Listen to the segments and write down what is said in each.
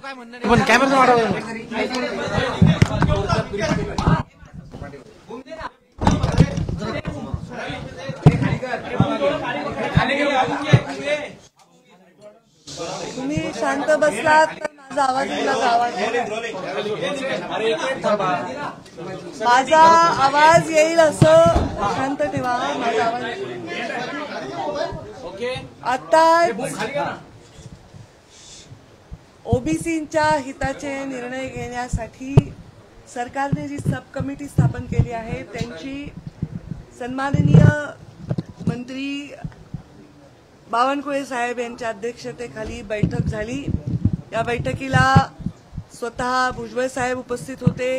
काय म्हणणं नाही पण कॅमेरा तुम्ही शांत बसलात तर माझा आवाज माझा आवाज येईल असं शांत ठेवा. माझा आवाज आता ओबीसींच्या हिताचे निर्णय घेण्यासाठी सरकारने जी सब कमिटी स्थापन केली आहे त्यांची सन्माननीय मंत्री बावनकुळे साहेब यांच्या अध्यक्षतेखाली बैठक झाली. या बैठकीला स्वतः भुजबळ साहेब उपस्थित होते,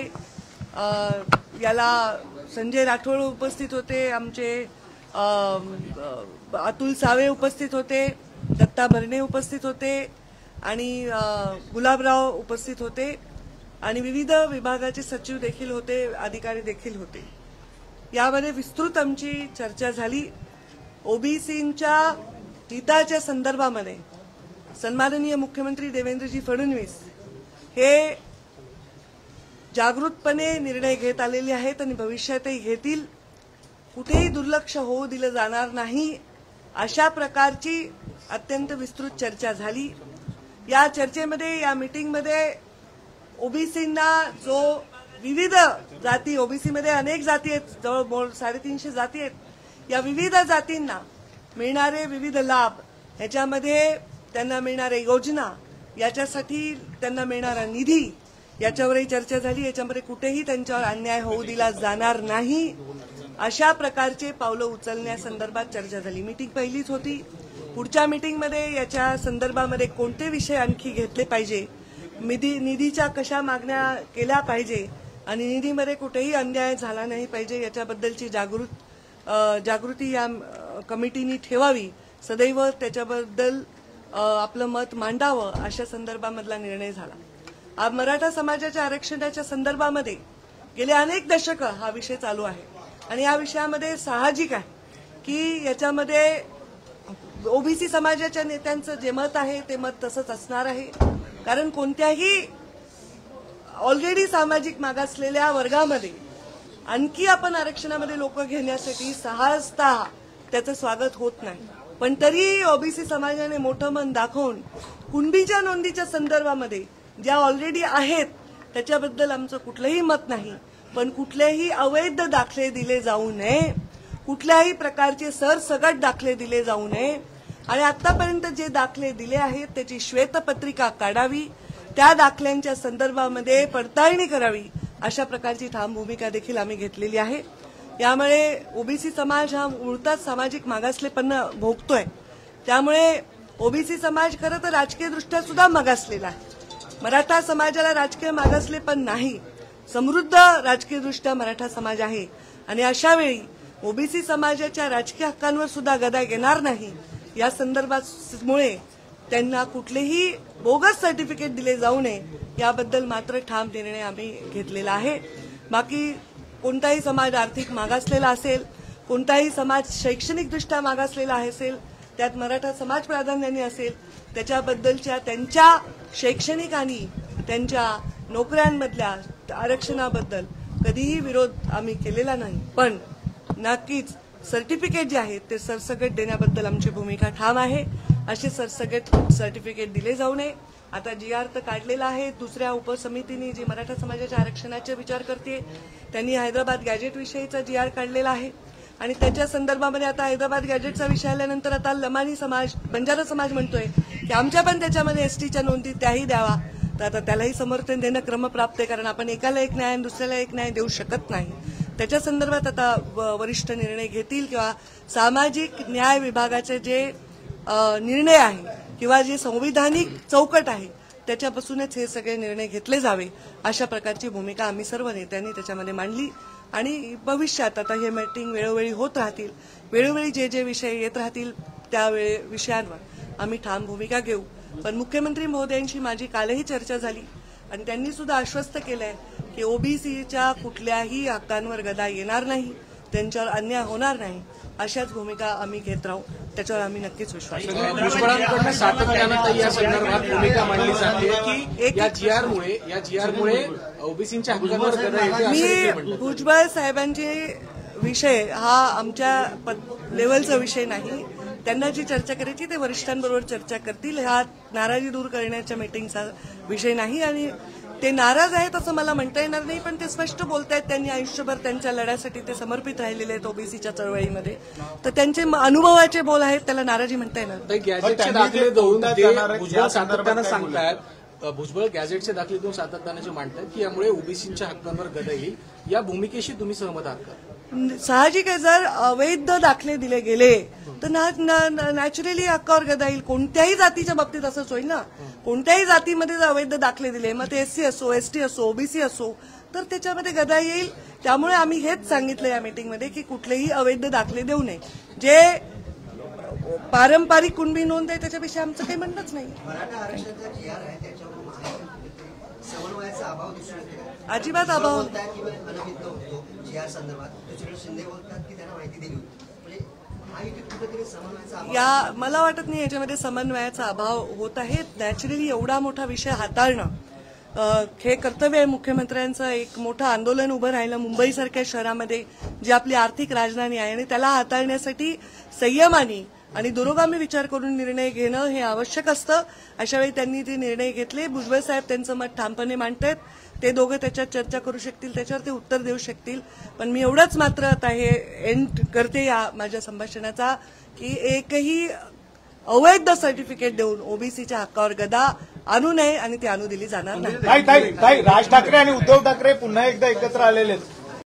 याला संजय राठोड उपस्थित होते, आमचे अतुल सावे उपस्थित होते, दत्ता भरणे उपस्थित होते आणि गुलाबराव उपस्थित होते आणि विविध विभागाचे सचिव देखील होते, अधिकारी देखील होते. यामध्ये विस्तृत आमची चर्चा झाली. ओबीसींच्या हिताच्या संदर्भामध्ये सन्माननीय मुख्यमंत्री देवेंद्रजी फडणवीस हे जागृतपणे निर्णय घेत आलेले आहेत आणि भविष्यातही घेतील. कुठेही दुर्लक्ष होऊ दिलं जाणार नाही अशा प्रकारची अत्यंत विस्तृत चर्चा झाली. या चर्चेमध्ये, या मीटिंगमध्ये ओबीसींना जो विविध जाती, ओबीसीमध्ये अनेक जाती आहेत, जवळ 350 जाती आहेत, या विविध जातींना मिळणारे विविध लाभ, याच्यामध्ये त्यांना मिळणाऱ्या योजना, याच्यासाठी त्यांना मिळणारा निधी, याच्यावरही चर्चा झाली. याच्यामध्ये कुठेही त्यांच्यावर अन्याय होऊ दिला जाणार नाही अशा प्रकारचे पावलं उचलण्यासंदर्भात चर्चा झाली. मीटिंग पहिलीच होती. पुढच्या मीटिंगमध्ये याच्या संदर्भामध्ये कोणते विषय आणखी घेतले पाहिजे, निधीच्या कशा मागण्या केल्या पाहिजे आणि निधीमध्ये कुठेही अन्याय झाला नाही पाहिजे याच्याबद्दलची जागृती या कमिटीने ठेवावी, सदैव त्याच्याबद्दल आपलं मत मांडावं अशा संदर्भामधला निर्णय झाला. मराठा समाजाच्या आरक्षणाच्या संदर्भामध्ये गेले अनेक दशकं हा विषय चालू आहे आणि या विषयामध्ये साहजिक आहे की याच्यामध्ये ओबीसी समाजाच्या नेत्यांचं जे मत आहे ते मत तसंच असणार आहे. कारण कोणत्याही ऑलरेडी सामाजिक मागासलेल्या वर्गामध्ये आणखी आपण आरक्षणामध्ये लोक घेण्यासाठी सहजतः त्याचं स्वागत होत नाही. पण तरी ओबीसी समाजाने मोठं मन दाखवून कुणबीच्या नोंदीच्या संदर्भामध्ये ज्या ऑलरेडी आहेत त्याच्याबद्दल आमचं कुठलंही मत नाही, पण कुठलेही अवैध दाखले दिले जाऊ नये, कुठल्याही प्रकारचे सरसगट दाखले दिले जाऊ नये आणि आतापर्यंत जे दाखले दिले आहेत त्याची श्वेतपत्रिका काढावी, त्या दाखल्यांच्या संदर्भामध्ये पडताळणी करावी अशा प्रकारची ठाम भूमिका देखील आम्ही घेतलेली आहे. यामुळे ओबीसी समाज हा मुळात सामाजिक मागासलेपणा भोगतोय. त्यामुळे ओबीसी समाज खरं तर राजकीयदृष्ट्या सुद्धा मागासलेला आहे. मराठा समाजाला राजकीय मागासलेपण नाही, समृद्ध राजकीयदृष्ट्या मराठा समाज आहे आणि अशा वेळी ओबीसी समाजाच्या राजकीय हक्कांवर सुद्धा गदा येणार नाही या संदर्भामुळे त्यांना कुठलेही बोगस सर्टिफिकेट दिले जाऊ नये याबद्दल मात्र ठाम निर्णय आम्ही घेतलेला आहे. बाकी कोणताही समाज आर्थिक मागासलेला असेल, कोणताही समाज शैक्षणिकदृष्ट्या मागासलेला असेल, त्यात मराठा समाज प्राधान्याने असेल, त्याच्याबद्दलच्या त्यांच्या शैक्षणिक आणि त्यांच्या नोकऱ्यांमधल्या आरक्षणाबद्दल कधीही विरोध आम्ही केलेला नाही. पण नक्कीच सर्टिफिकेट जे आहेत ते सरसकट देण्याबद्दल आमची भूमिका ठाम आहे. असे सरसकट सर्टिफिकेट दिले जाऊ नये. आता GR तर काढलेला आहे. दुसऱ्या उपसमितीने जी मराठा समाजाच्या आरक्षणाचा विचार करते त्यांनी हैदराबाद गॅजेट विषयीचा GR काढलेला आहे आणि त्याच्या संदर्भामध्ये आता हैदराबाद गॅजेटचा विषय आल्यानंतर आता लमानी समाज, बंजारा समाज म्हणतोय की आमच्या पण त्याच्यामध्ये STच्या नोंदी त्याही द्यावा. तर आता त्यालाही समर्थन देणं क्रमप्राप्त आहे, कारण आपण एकाला एक न्याय आणि दुसऱ्याला एक न्याय देऊ शकत नाही. त्याच्या संदर्भात आता वरिष्ठ निर्णय घेतील किंवा सामाजिक न्याय विभागाचे जे निर्णय आहे किंवा जे संविधानिक चौकट आहे त्याच्यापासूनच हे सगळे निर्णय घेतले जावे अशा प्रकारची भूमिका आम्ही सर्व नेत्यांनी त्याच्यामध्ये मांडली आणि भविष्यात आता हे मीटिंग वेळोवेळी होत राहतील. वेळोवेळी जे जे विषय येत राहतील त्या विषयांवर आम्ही ठाम भूमिका घेऊ. पण मुख्यमंत्री महोदयांशी माझी कालही चर्चा झाली आणि त्यांनी सुद्धा आश्वस्त केलंय की ओबीसीच्या कुठल्याही हक्कांवर गदा येणार नाही. त्यांच्यावर अन्याय होणार नाही अशाच भूमिका आम्ही घेत राहू. त्याच्यावर आम्ही नक्कीच विश्वास ठेवू. भुजबळांकडून सातत्यानं या संदर्भात भूमिका मांडली जाते की या जीआरमुळे ओबीसींच्या हक्कांवर गदा येते असं देखील म्हणतात. मी भुजबळ साहेबांचे विषय हा आमच्या लेवलचा विषय नाही. त्यांना जी चर्चा करायची ते वरिष्ठांबरोबर चर्चा करतील. हा नाराजी दूर करण्याच्या मीटिंगचा विषय नाही आणि ते नाराज आहेत असं मला म्हणता येणार नाही, पण ते स्पष्ट बोलतायत. त्यांनी आयुष्यभर त्यांच्या लढ्यासाठी ते समर्पित राहिलेले आहेत ओबीसीच्या चळवळीमध्ये. तर त्यांचे अनुभवाचे बोल आहेत, त्याला नाराजी म्हणता येणार नाही. गॅजेटचे दाखले देऊन भुजबळ सातत्यानं सांगतायत, भुजबळ गॅजेटचे दाखले देऊन सातत्यानं जे मांडतात की यामुळे ओबीसींच्या हक्कांवर गदा येईल, या भूमिकेशी तुम्ही सहमत आहात का? साहजिक आहे, जर अवैध दाखले दिले गेले तर नॅचरली हक्कावर गदा येईल. कोणत्याही जातीच्या बाबतीत असंच होईल ना. कोणत्याही जातीमध्ये जर अवैध दाखले दिले, मग ते एससी असो, एसटी असो, ओबीसी असो, तर त्याच्यामध्ये गदा येईल. त्यामुळे आम्ही हेच सांगितलं या मीटिंगमध्ये की कुठलेही अवैध दाखले देऊ नये. जे पारंपरिक कुणबी नोंद आहे त्याच्यापेक्षा आमचं काही म्हणणंच नाही. अजिबात अभाव. या मला वाटत नाही याच्यामध्ये समन्वयाचा अभाव होत आहे. नॅचरली एवढा मोठा विषय हाताळणं हे कर्तव्य आहे मुख्यमंत्र्यांचं. एक मोठं आंदोलन उभं राहिलं मुंबईसारख्या शहरामध्ये, जी आपली आर्थिक राजधानी आहे, आणि त्याला हाताळण्यासाठी संयमाने आणि दुरोगामी विचार करून निर्णय घेणं हे आवश्यक असतं. अशावेळी त्यांनी ते निर्णय घेतले. भुजबळ साहेब त्यांचं मत ठामपणे मांडतायत. ते दोघं त्याच्यात चर्चा करू शकतील, त्याच्यावर ते उत्तर देऊ शकतील. पण मी एवढंच मात्र आता हे एंड करते या माझ्या संभाषणाचा की एकही अवैध सर्टिफिकेट देऊन ओबीसीच्या हक्कावर गदा आणू नये आणि ती आणू दिली जाणार नाही. राज ठाकरे आणि उद्धव ठाकरे पुन्हा एकदा एकत्र आलेले आहेत.